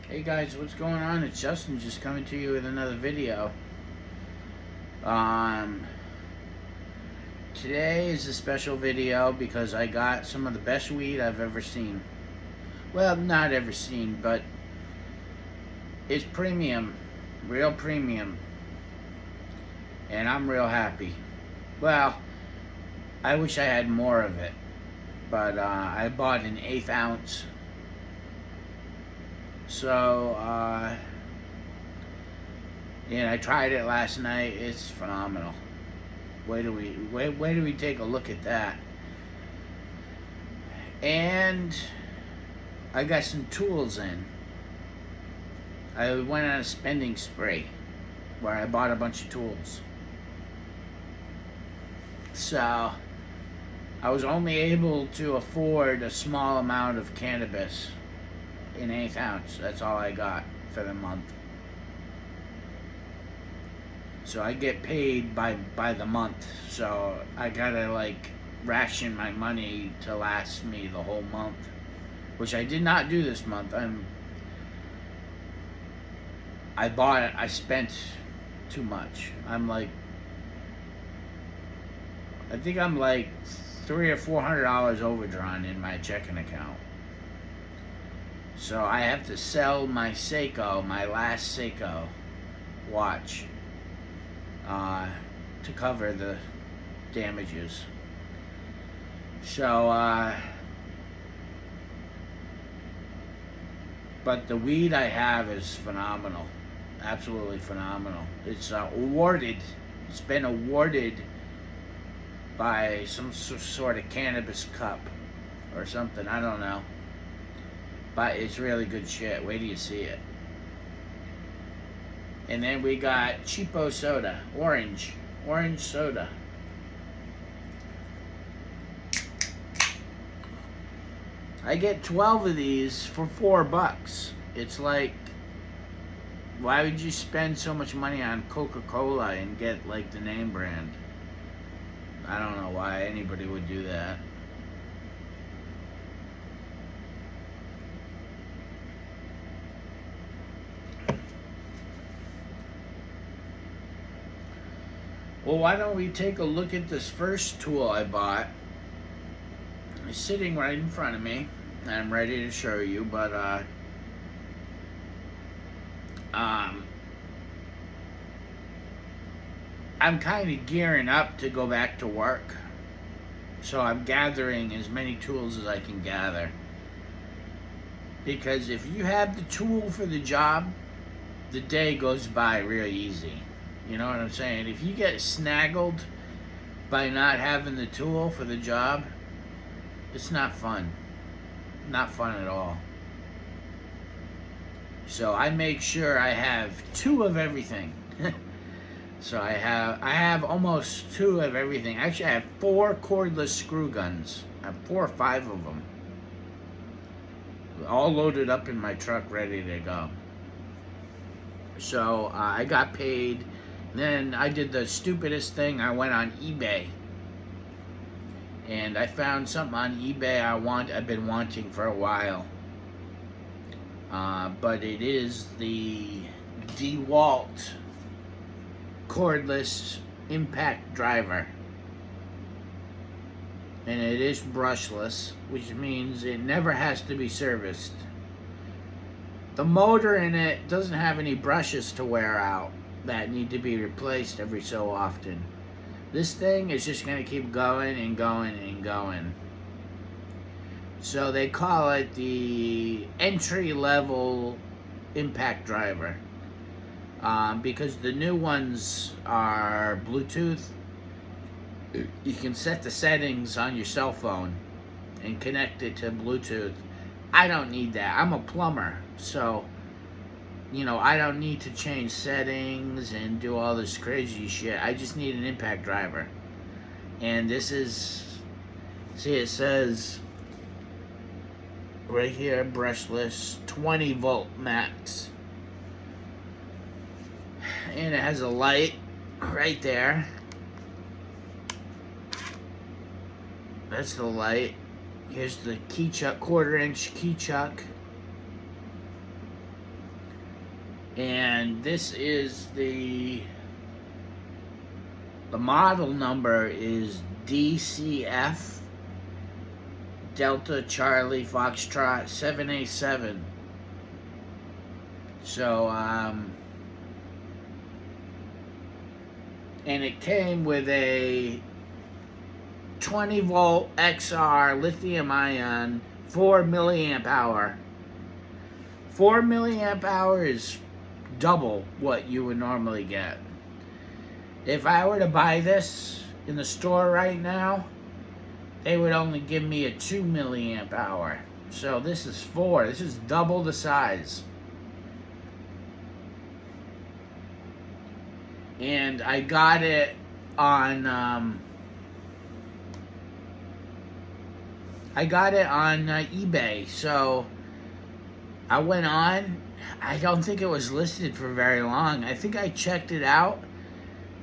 Hey guys, what's going on? It's Justin just coming to you with another video. Um, Today is a special video because I got some of the best weed I've ever seen. Well, not ever seen, but it's premium, real premium, and I'm real happy. Well, I wish I had more of it, but I bought an 1/8 ounce. So, and I tried it last night. It's phenomenal. Where do we take a look at that? And I got some tools in. I went on a spending spree where I bought a bunch of tools. So I was only able to afford a small amount of cannabis in 1/8 ounce. That's all I got for the month. So I get paid by the month. So I gotta like ration my money to last me the whole month, which I did not do this month. I spent too much. I think I'm like $300 or $400 overdrawn in my checking account. So I have to sell my Seiko, my last Seiko watch, to cover the damages. So, but the weed I have is phenomenal, absolutely phenomenal. It's awarded. It's been awarded by some sort of cannabis cup or something. I don't know, but it's really good shit. Wait till you see it. And then we got cheapo soda, orange soda. I get 12 of these for $4. It's like, why would you spend so much money on Coca-Cola and get like the name brand? I don't know why anybody would do that. Well, why don't we take a look at this first tool I bought? It's sitting right in front of me. I'm ready to show you, but I'm kind of gearing up to go back to work. So I'm gathering as many tools as I can gather. Because if you have the tool for the job, the day goes by real easy. You know what I'm saying? If you get snaggled by not having the tool for the job, it's not fun. Not fun at all. So I make sure I have 2 of everything. So I have almost 2 of everything. Actually, I have 4 cordless screw guns. I have 4 or 5 of them, all loaded up in my truck, ready to go. So I got paid. Then I did the stupidest thing. I went on eBay, and I found something on eBay I've been wanting for a while. But it is the DeWalt cordless impact driver. And it is brushless, which means it never has to be serviced. The motor in it doesn't have any brushes to wear out that need to be replaced every so often. This thing is just going to keep going and going and going. So they call it the entry-level impact driver, because the new ones are Bluetooth. You can set the settings on your cell phone and connect it to Bluetooth. I don't need that. I'm a plumber, so I don't need to change settings and do all this crazy shit. I just need an impact driver. And this is, see, it says right here, brushless, 20 volt max. And it has a light right there. That's the light. Here's the key chuck, 1/4 inch key chuck. And this is the model number is DCF Delta Charlie Foxtrot 7A7. So and it came with a 20 volt XR lithium ion 4 milliamp hour. 4 milliamp hour is double what you would normally get. If I were to buy this in the store right now, they would only give me a 2 milliamp hour. So this is 4. This is double the size. And I got it on eBay. So I went on. I don't think it was listed for very long. I think I checked it out.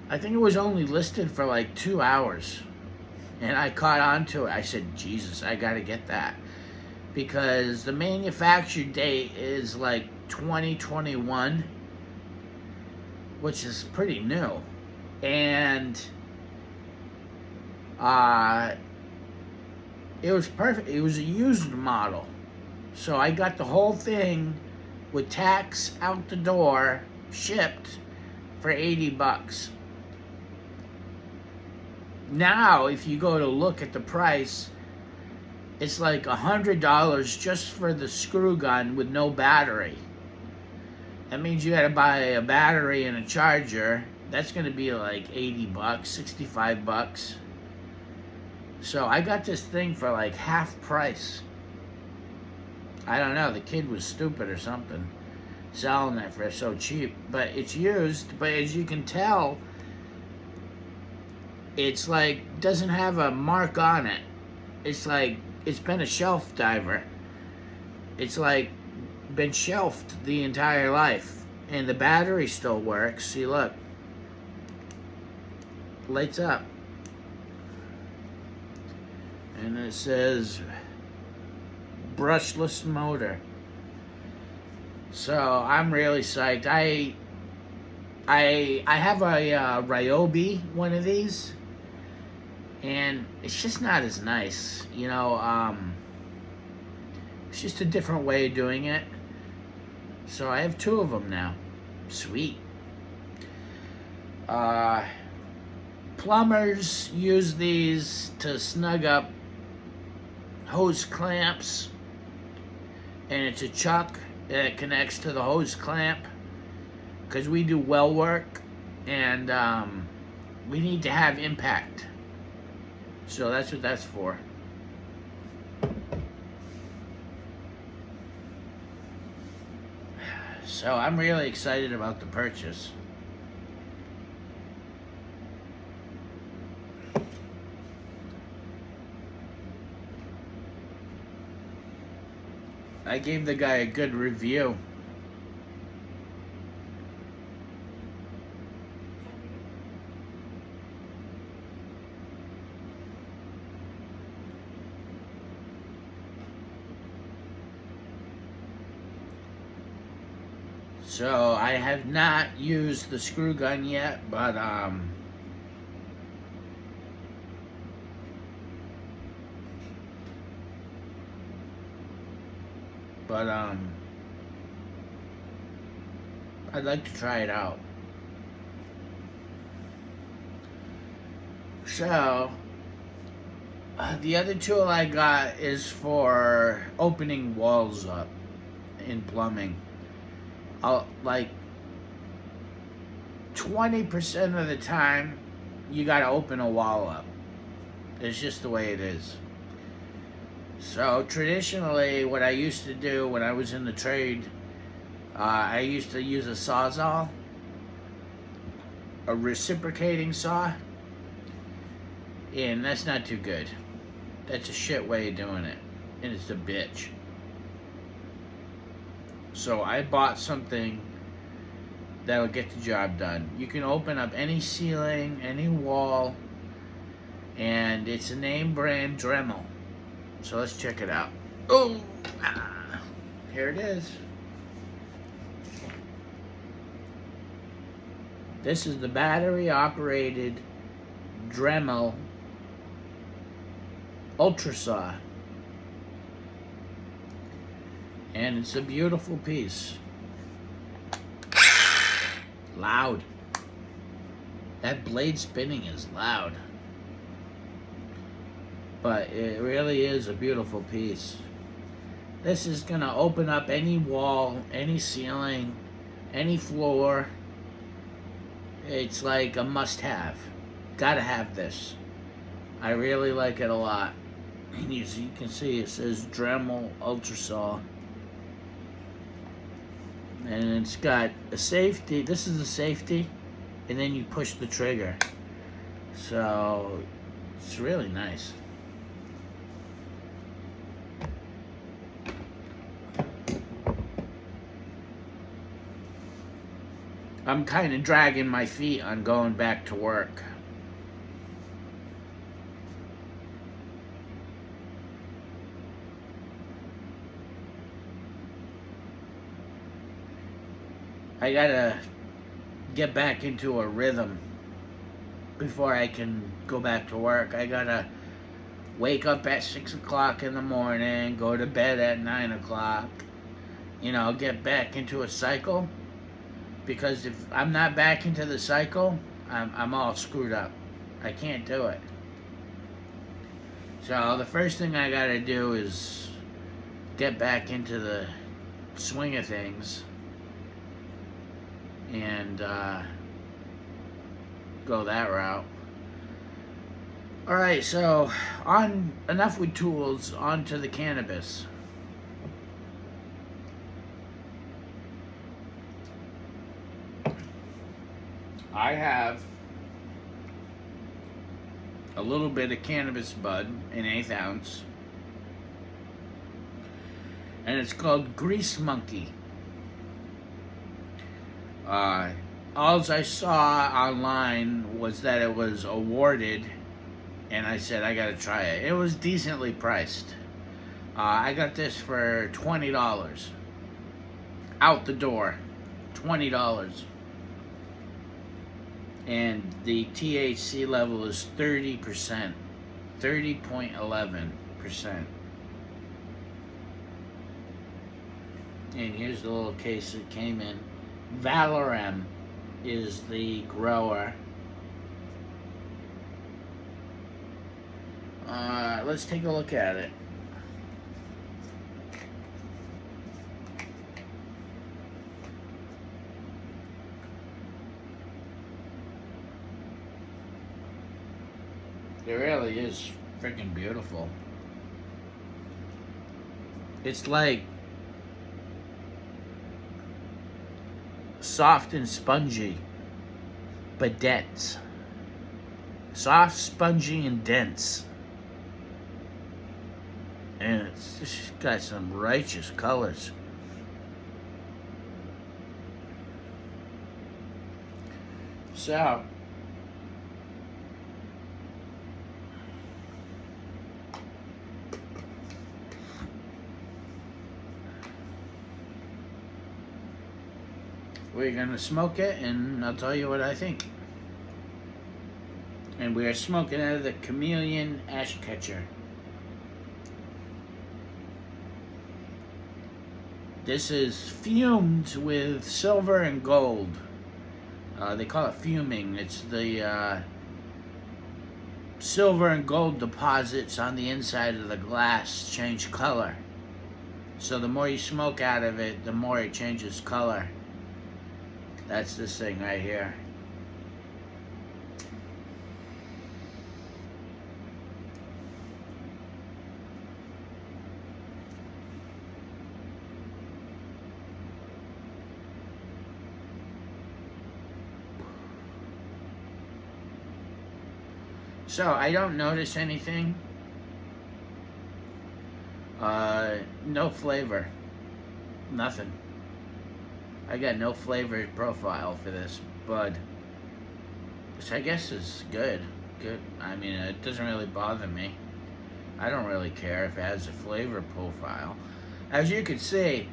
I think it was only listed for like 2 hours. And I caught on to it. I said, Jesus, I gotta get that. Because the manufacture date is like 2021, which is pretty new. And it was perfect. It was a used model. So I got the whole thing with tax out the door, shipped for $80. Now, if you go to look at the price, it's like $100 just for the screw gun with no battery. That means you gotta buy a battery and a charger. That's gonna be like $80, $65. So I got this thing for like half price. I don't know, the kid was stupid or something, selling it for so cheap. But it's used, but as you can tell, it's like, doesn't have a mark on it. It's like, it's been a shelf diver. It's like, been shelved the entire life. And the battery still works. See, look. Lights up. And it says, brushless motor. So, I'm really psyched. I have a Ryobi, one of these. And it's just not as nice, you know. It's just a different way of doing it. So I have 2 of them now. Sweet. Plumbers use these to snug up hose clamps. And it's a chuck that connects to the hose clamp. Because we do well work. And we need to have impact. So that's what that's for. So I'm really excited about the purchase. I gave the guy a good review. So I have not used the screw gun yet, but I'd like to try it out. So the other tool I got is for opening walls up in plumbing. Like 20% of the time, you gotta open a wall up. It's just the way it is. So traditionally, what I used to do when I was in the trade, I used to use a Sawzall, a reciprocating saw, and that's not too good. That's a shit way of doing it, and it's a bitch. So I bought something that'll get the job done. You can open up any ceiling, any wall, and it's a name brand Dremel. So let's check it out. Oh, here it is. This is the battery operated Dremel Ultra Saw. And it's a beautiful piece. Loud. That blade spinning is loud. But it really is a beautiful piece. This is going to open up any wall, any ceiling, any floor. It's like a must-have. Gotta have this. I really like it a lot. And as you can see, it says Dremel Ultra Saw. And it's got a safety. This is the safety. And then you push the trigger. So, it's really nice. I'm kind of dragging my feet on going back to work. I gotta get back into a rhythm before I can go back to work. I gotta wake up at 6 o'clock in the morning, go to bed at 9 o'clock, get back into a cycle. Because if I'm not back into the cycle, I'm all screwed up. I can't do it. So the first thing I gotta do is get back into the swing of things and go that route. Alright, so enough with tools, on to the cannabis. I have a little bit of cannabis bud, an 1/8 ounce, and it's called Grease Monkey. All I saw online was that it was awarded, and I said I gotta try it. It was decently priced. I got this for $20 out the door. $20. And the THC level is 30%, 30.11%. And here's the little case it came in. Valorem is the grower. Let's take a look at it. It really is freaking beautiful. It's like soft and spongy, but dense. Soft, spongy, and dense. And it's just got some righteous colors. So, we're gonna smoke it, and I'll tell you what I think. And we are smoking out of the Chameleon Ash Catcher. This is fumed with silver and gold. They call it fuming. It's the silver and gold deposits on the inside of the glass change color. So the more you smoke out of it, the more it changes color. That's this thing right here. So I don't notice anything. No flavor. Nothing. I got no flavor profile for this bud, which I guess is good. Good. I mean, it doesn't really bother me. I don't really care if it has a flavor profile. As you can see,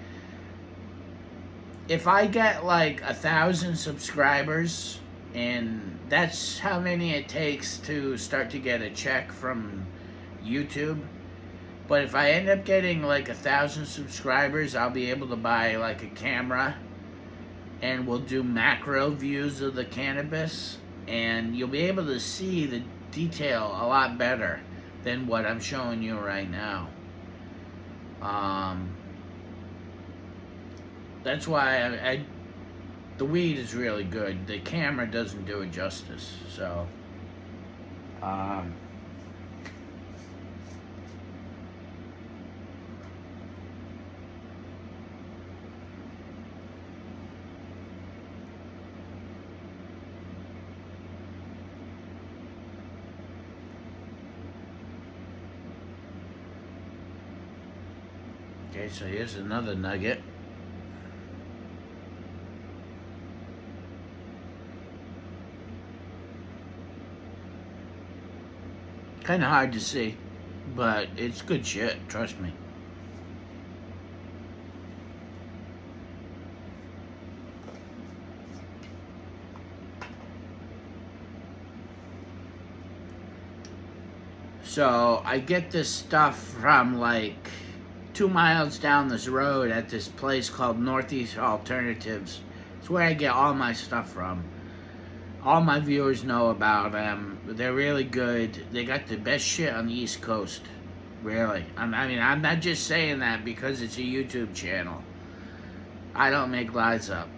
if I get like 1,000 subscribers and that's how many it takes to start to get a check from YouTube. But if I end up getting like 1,000 subscribers, I'll be able to buy like a camera, and we'll do macro views of the cannabis, and you'll be able to see the detail a lot better than what I'm showing you right now. That's why the weed is really good. The camera doesn't do it justice. So, okay, so here's another nugget. Kind of hard to see, but it's good shit, trust me. So I get this stuff from like 2 miles down this road at this place called Northeast Alternatives. It's where I get all my stuff from. All my viewers know about them. They're really good. They got the best shit on the East Coast. Really. I mean, I'm not just saying that because it's a YouTube channel. I don't make lies up.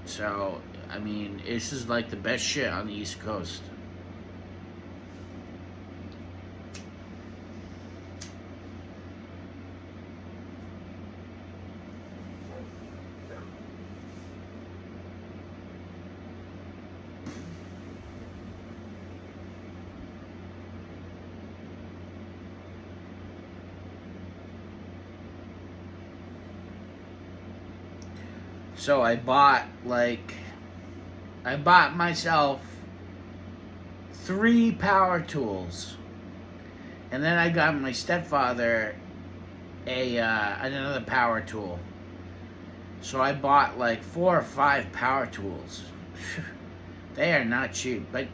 So, I mean, this is like the best shit on the East Coast. So I bought myself 3 power tools, and then I got my stepfather another power tool. So I bought like 4 or 5 power tools. They are not cheap, but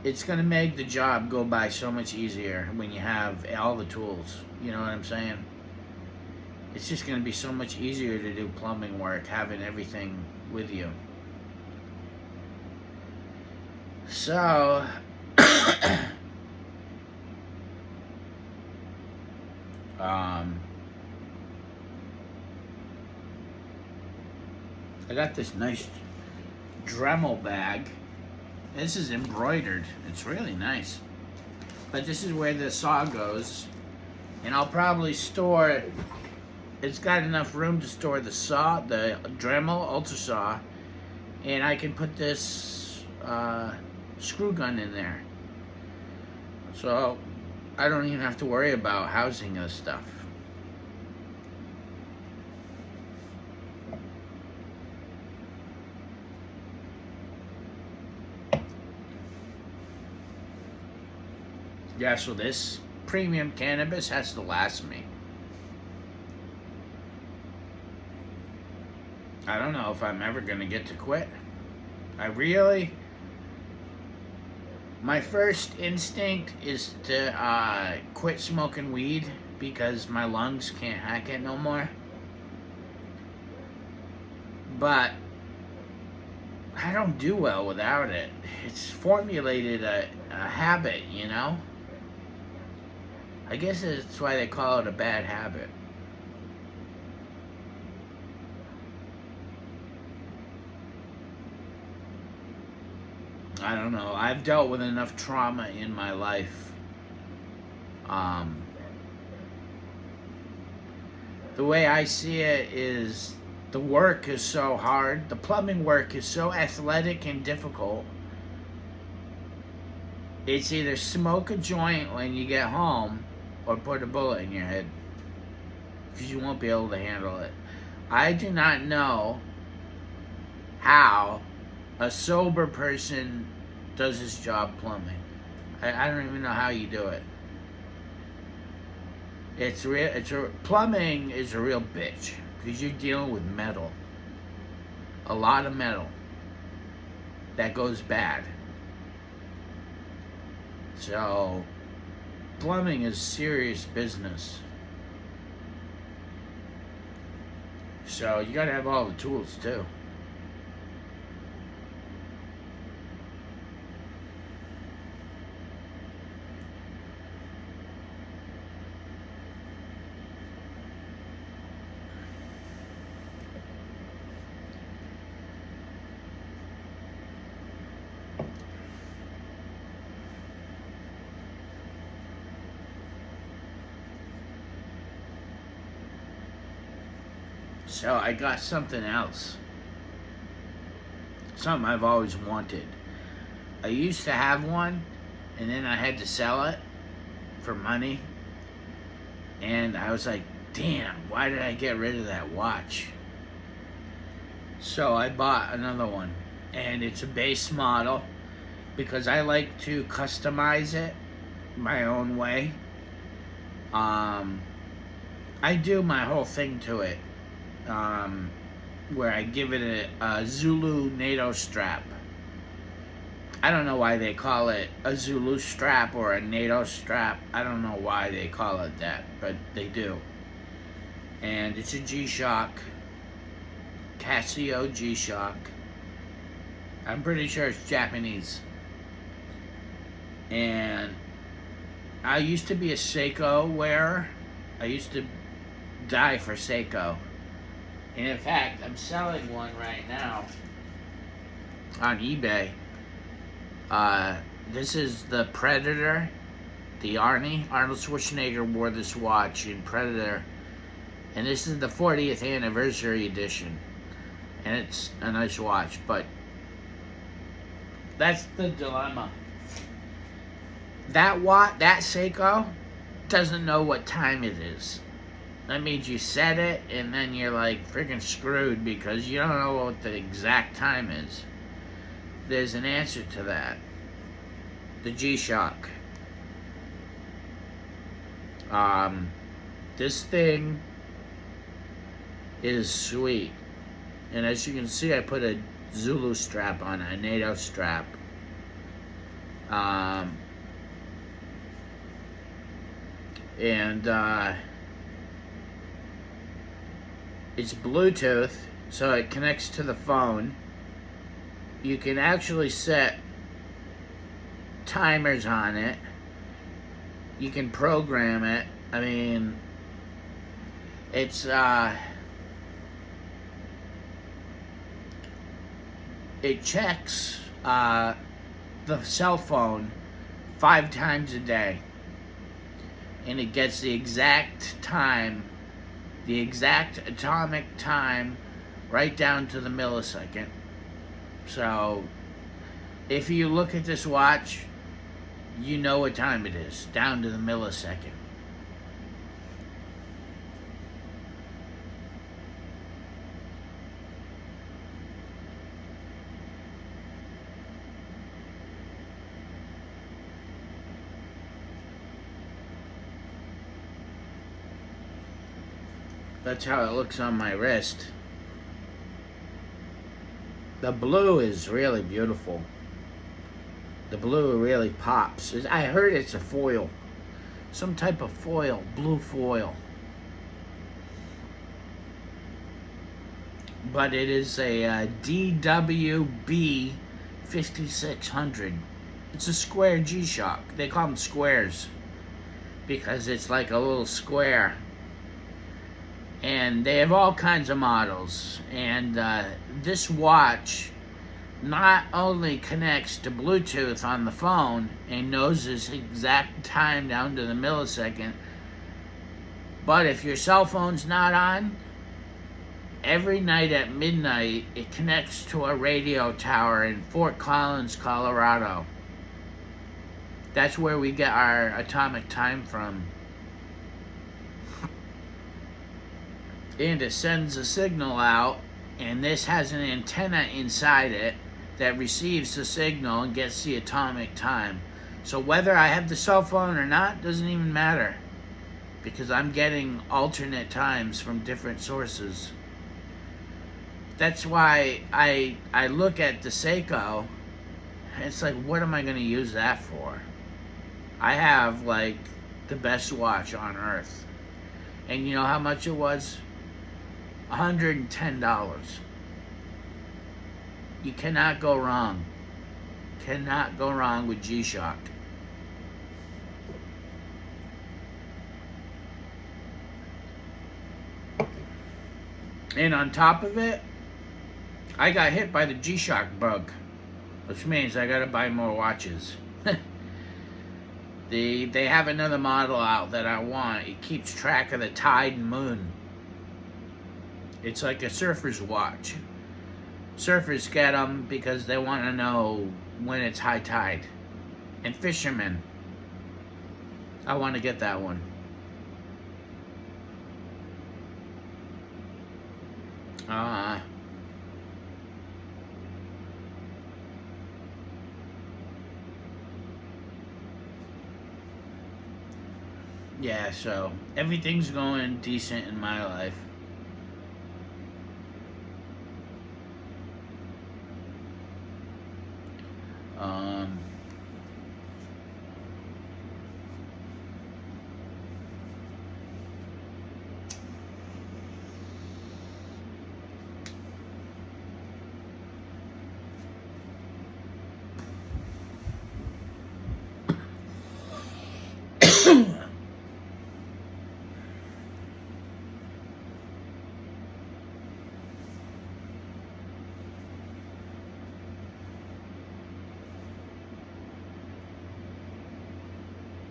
it's gonna make the job go by so much easier when you have all the tools. You know what I'm saying? It's just going to be so much easier to do plumbing work, having everything with you. So, I got this nice Dremel bag. This is embroidered. It's really nice. But this is where the saw goes. And I'll probably store... It's got enough room to store the saw, the Dremel Ultra Saw, and I can put this screw gun in there. So I don't even have to worry about housing this stuff. Yeah, so this premium cannabis has to last me. I don't know if I'm ever gonna get to quit. My first instinct is to quit smoking weed because my lungs can't hack it no more. But I don't do well without it. It's formulated a habit, you know? I guess that's why they call it a bad habit. I don't know. I've dealt with enough trauma in my life. The way I see it is the work is so hard. The plumbing work is so athletic and difficult. It's either smoke a joint when you get home or put a bullet in your head, because you won't be able to handle it. I do not know how a sober person does his job plumbing. I don't even know how you do it. Plumbing is a real bitch because you're dealing with metal, a lot of metal. that goes bad. So, plumbing is serious business. So, you gotta have all the tools too. So, I got something else. Something I've always wanted. I used to have one, and then I had to sell it for money. And I was like, damn, why did I get rid of that watch? So I bought another one. And it's a base model because I like to customize it my own way. I do my whole thing to it. Where I give it a Zulu NATO strap. I don't know why they call it a Zulu strap or a NATO strap. I don't know why they call it that, but they do. And it's a G-Shock, Casio G-Shock. I'm pretty sure it's Japanese. And I used to be a Seiko wearer. I used to die for Seiko. And in fact, I'm selling one right now on eBay. This is the Predator, the Arnie. Arnold Schwarzenegger wore this watch in Predator. And this is the 40th anniversary edition. And it's a nice watch, but that's the dilemma. That Seiko doesn't know what time it is. That means you set it and then you're like freaking screwed because you don't know what the exact time is. There's an answer to that. The G-Shock. This thing is sweet. And as you can see, I put a Zulu strap on it, a NATO strap. It's Bluetooth, so it connects to the phone. You can actually set timers on it. You can program it. I mean, it's it checks the cell phone 5 times a day, and it gets the exact time, the exact atomic time, right down to the millisecond. So if you look at this watch, you know what time it is, down to the millisecond. That's how it looks on my wrist. The blue is really beautiful. The blue really pops. I heard it's a foil. Some type of foil, blue foil. But it is a DWB 5600. It's a square G-Shock. They call them squares because it's like a little square. And they have all kinds of models. And this watch not only connects to Bluetooth on the phone and knows its exact time down to the millisecond, but if your cell phone's not on, every night at midnight it connects to a radio tower in Fort Collins, Colorado. That's where we get our atomic time from. And it sends a signal out, and this has an antenna inside it that receives the signal and gets the atomic time. So whether I have the cell phone or not doesn't even matter, because I'm getting alternate times from different sources. That's why I look at the Seiko It's like, what am I going to use that for? I have, like, the best watch on earth. And you know how much it was? $110. You cannot go wrong. Cannot go wrong with G-Shock. And on top of it, I got hit by the G-Shock bug, which means I gotta buy more watches. They have another model out that I want. It keeps track of the tide and moon. It's like a surfer's watch. Surfers get them because they want to know when it's high tide. And fishermen. I want to get that one. Yeah, so everything's going decent in my life. Um,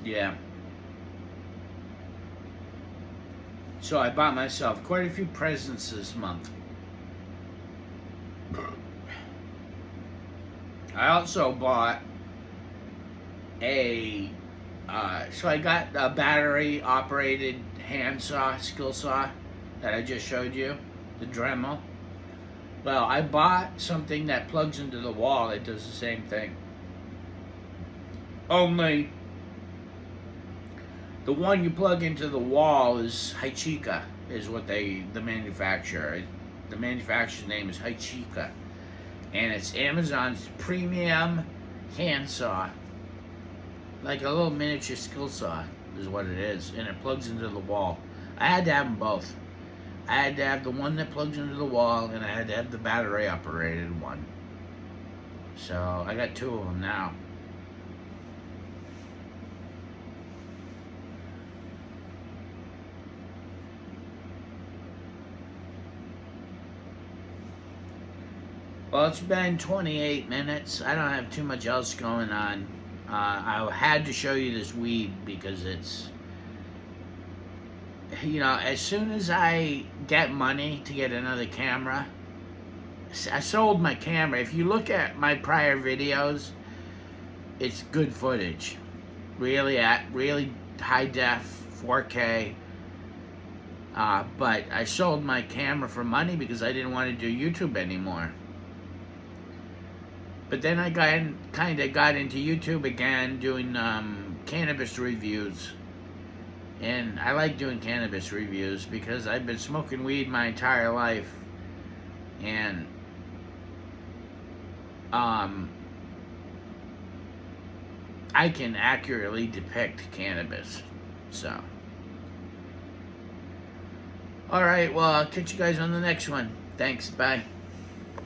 yeah. So I bought myself quite a few presents this month. I also bought so I got a battery operated hand saw, skill saw, that I just showed you, the Dremel. Well, I bought something that plugs into the wall that does the same thing. Only the one you plug into the wall is Haichika, is what the manufacturer. The manufacturer's name is Haichika. And it's Amazon's premium hand saw. Like a little miniature skill saw is what it is. And it plugs into the wall. I had to have them both. I had to have the one that plugs into the wall, and I had to have the battery operated one. So I got two of them now. Well, it's been 28 minutes. I don't have too much else going on. I had to show you this weed because it's, as soon as I get money to get another camera, I sold my camera. If you look at my prior videos, it's good footage. Really high def, 4K. But I sold my camera for money because I didn't want to do YouTube anymore. But then I kind of got into YouTube again, doing cannabis reviews. And I like doing cannabis reviews because I've been smoking weed my entire life. And I can accurately depict cannabis. So. Alright, well, I'll catch you guys on the next one. Thanks, bye.